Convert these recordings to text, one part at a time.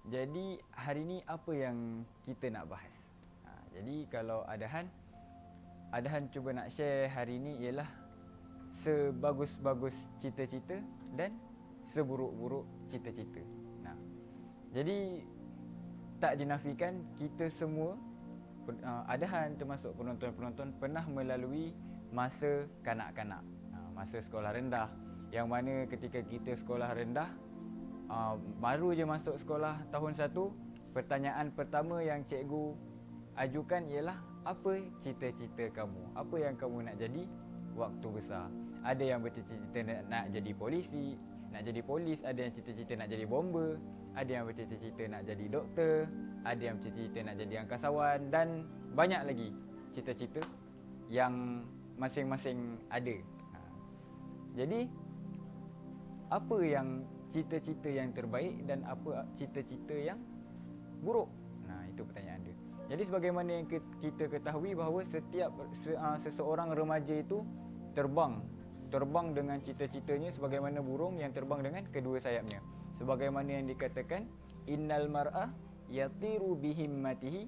Jadi hari ni apa yang kita nak bahas? Jadi kalau Adahan cuba nak share hari ni ialah sebagus-bagus cita-cita dan seburuk-buruk cita-cita. Jadi tak dinafikan kita semua, Adahan termasuk penonton-penonton pernah melalui masa kanak-kanak, masa sekolah rendah, yang mana ketika kita sekolah rendah, baru je masuk sekolah tahun 1, pertanyaan pertama yang cikgu ajukan ialah apa cita-cita kamu? Apa yang kamu nak jadi waktu besar? Ada yang bercita-cita nak jadi polisi, nak jadi polis, ada yang cita-cita nak jadi bomber, ada yang bercita-cita nak jadi doktor, ada yang bercita-cita nak jadi angkasawan dan banyak lagi cita-cita yang masing-masing ada. Jadi apa yang cita-cita yang terbaik dan apa cita-cita yang buruk? Itu pertanyaan dia. Jadi sebagaimana yang kita ketahui bahawa setiap seseorang remaja itu terbang dengan cita-citanya sebagaimana burung yang terbang dengan kedua sayapnya. Sebagaimana yang dikatakan, innal mar'a yatiru bihimmatihi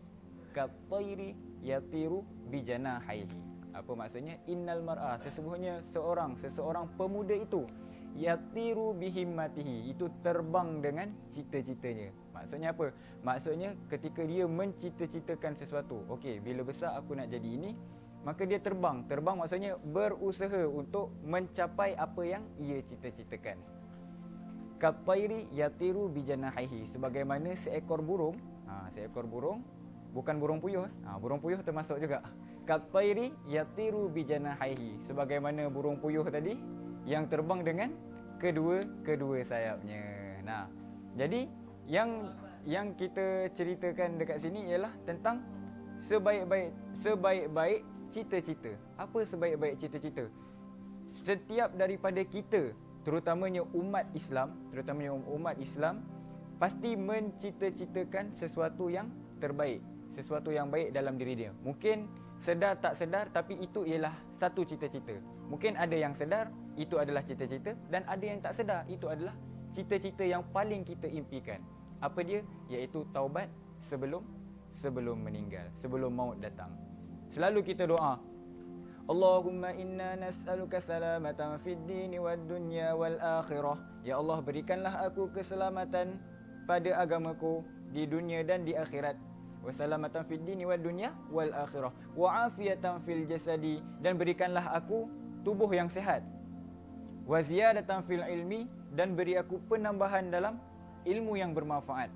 kattairi yatiru bijanahaihi. Apa maksudnya? Innal mar'a, sesungguhnya seseorang pemuda itu yatiru bihimmatihi, itu terbang dengan cita-citanya. Maksudnya apa? Maksudnya ketika dia mencita-citakan sesuatu, okey, bila besar aku nak jadi ini, maka dia terbang. Terbang maksudnya berusaha untuk mencapai apa yang ia cita-citakan. Kattairi yatiru bijanahaihi, sebagaimana seekor burung. Seekor burung, bukan burung puyuh. Burung puyuh termasuk juga. Kattairi yatiru bijanahaihi, sebagaimana burung puyuh tadi yang terbang dengan kedua sayapnya. Jadi yang kita ceritakan dekat sini ialah tentang sebaik-baik cita-cita. Apa sebaik-baik cita-cita? Setiap daripada kita, terutamanya umat Islam, pasti mencita-citakan sesuatu yang terbaik, sesuatu yang baik dalam diri dia. Mungkin sedar tak sedar, tapi itu ialah satu cita-cita. Mungkin ada yang sedar, itu adalah cita-cita, dan ada yang tak sedar, itu adalah cita-cita yang paling kita impikan. Apa dia? Iaitu taubat sebelum meninggal, sebelum maut datang. Selalu kita doa, Allahumma inna nas'aluka salamatan fid dini wad dunya wal akhirah. Ya Allah, berikanlah aku keselamatan pada agamaku di dunia dan di akhirat. Wasalamatan fid dini wad dunya wal akhirah. Wa afiyatan fil jasadi, dan berikanlah aku tubuh yang sihat. Wa ziyadatan fil ilmi, dan beri aku penambahan dalam ilmu yang bermanfaat.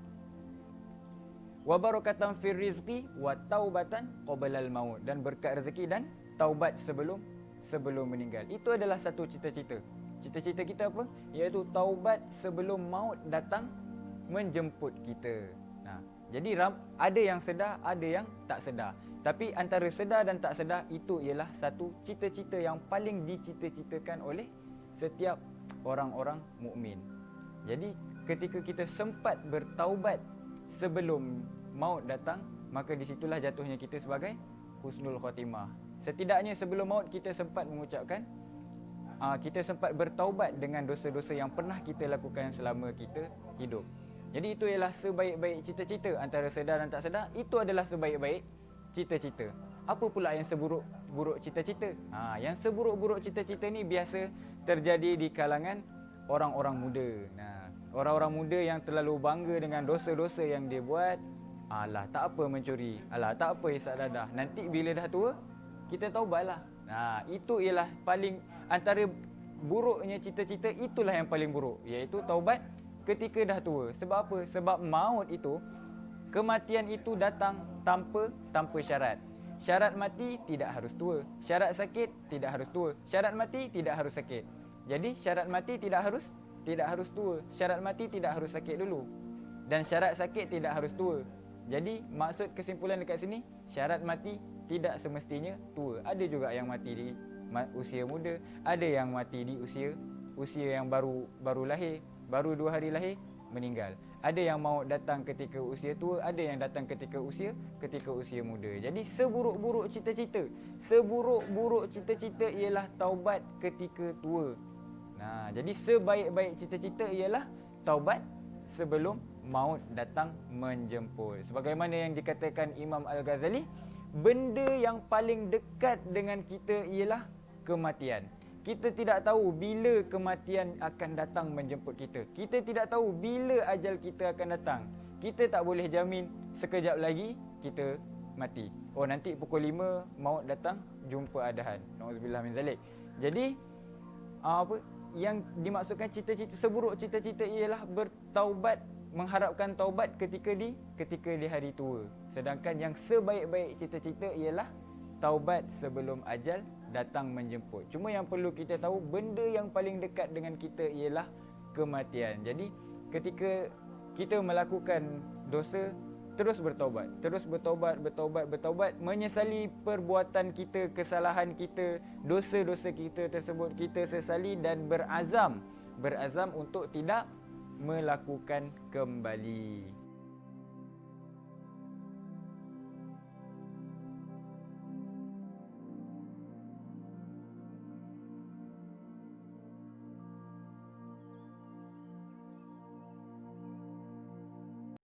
Wa barakatan fil rizqi wa taubatan qabla al maut, dan berkat rezeki dan taubat sebelum meninggal. Itu adalah satu cita-cita. Cita-cita kita apa? Iaitu taubat sebelum maut datang menjemput kita. Jadi ada yang sedar, ada yang tak sedar. Tapi antara sedar dan tak sedar, itu ialah satu cita-cita yang paling dicita-citakan oleh setiap orang-orang mukmin. Jadi ketika kita sempat bertaubat sebelum maut datang, maka disitulah jatuhnya kita sebagai husnul khatimah. Setidaknya sebelum maut kita sempat mengucapkan, kita sempat bertaubat dengan dosa-dosa yang pernah kita lakukan selama kita hidup. Jadi itu ialah sebaik-baik cita-cita. Antara sedar dan tak sedar, itu adalah sebaik-baik cita-cita. Apa pula yang seburuk-buruk cita-cita? Yang seburuk-buruk cita-cita ni biasa terjadi di kalangan orang-orang muda. Orang-orang muda yang terlalu bangga dengan dosa-dosa yang dia buat. Alah, tak apa mencuri. Alah, tak apa hisap dadah. Nanti bila dah tua, kita taubatlah. Itu ialah paling, antara buruknya cita-cita, itulah yang paling buruk, iaitu taubat ketika dah tua. Sebab apa? Sebab maut itu, kematian itu datang tanpa syarat. Syarat mati tidak harus tua. Syarat sakit tidak harus tua. Syarat mati tidak harus sakit. Jadi syarat mati tidak harus tua. Syarat mati tidak harus sakit dulu. Dan syarat sakit tidak harus tua. Jadi maksud kesimpulan dekat sini, syarat mati tidak semestinya tua. Ada juga yang mati di usia muda, ada yang mati di usia yang baru lahir, baru 2 hari lahir, meninggal. Ada yang maut datang ketika usia tua, ada yang datang ketika usia muda. Jadi seburuk-buruk cita-cita ialah taubat ketika tua. Jadi sebaik-baik cita-cita ialah taubat sebelum maut datang menjemput. Sebagaimana yang dikatakan Imam Al-Ghazali, benda yang paling dekat dengan kita ialah kematian. Kita tidak tahu bila kematian akan datang menjemput kita. Kita tidak tahu bila ajal kita akan datang. Kita tak boleh jamin sekejap lagi kita mati. Oh, nanti pukul 5 maut datang, jumpa adahan. Nauzubillah min zalik. Jadi yang dimaksudkan cita-cita seburuk cita-cita ialah bertaubat, mengharapkan taubat ketika di hari tua. Sedangkan yang sebaik-baik cita-cita ialah taubat sebelum ajal datang menjemput. Cuma yang perlu kita tahu, benda yang paling dekat dengan kita ialah kematian. Jadi ketika kita melakukan dosa, terus bertaubat, menyesali perbuatan kita, kesalahan kita, dosa-dosa kita tersebut kita sesali dan berazam untuk tidak melakukan kembali.